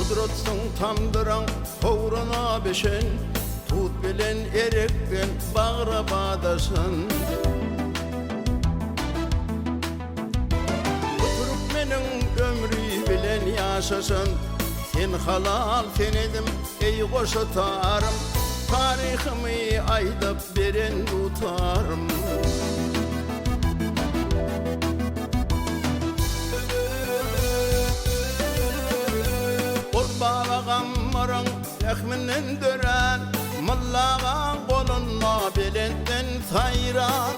Kudretsin tamdıran Kovruna beşen Tut bilen erekten Bağra bağdaşın Bu Türkmenin ömrü bilen yaşasın Sen halal sen edim ey koşutarım Tarihimi aydıp beren tutarım Bağlağam marang yakminen dören Mallağan kolunna belenden sayran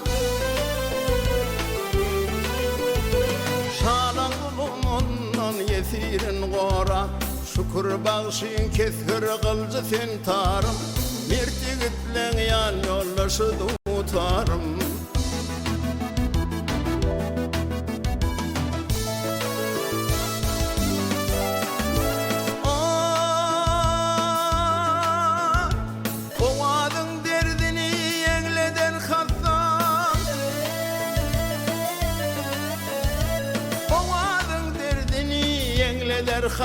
Şalan kulumundan yesirin gora Şükür bağışın kethir kılcı sen tarım Mirtigitlen yan yollaşı tutarım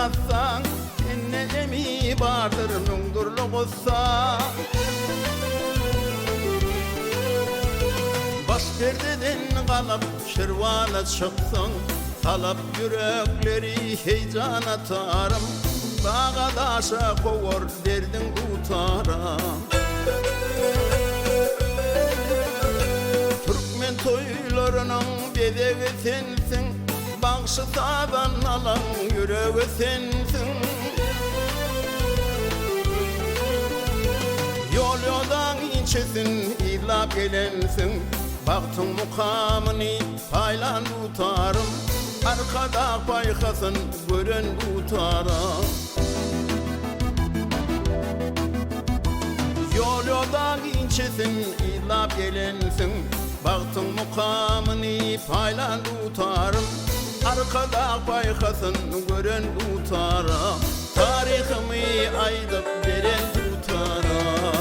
Hatsan enne emi bardır nungdurlu qutsa Baş perdeden kalıp şirvana çıksın Talap yürekleri heyecana tarım Dağa daşa kovur derdin tutarım Türkmen toylarının bedevi sensin Bağışıtadan alan yüreği sensin Yol yoldan içesin illa gelensin Baktın mukamını paylan tutarım Arkada paykasın gören tutarım Yol yoldan içesin illa gelensin Baktın mukamını paylan tutarım Arkada paykasın gören tutarım Tarihimi aydıp beren tutarım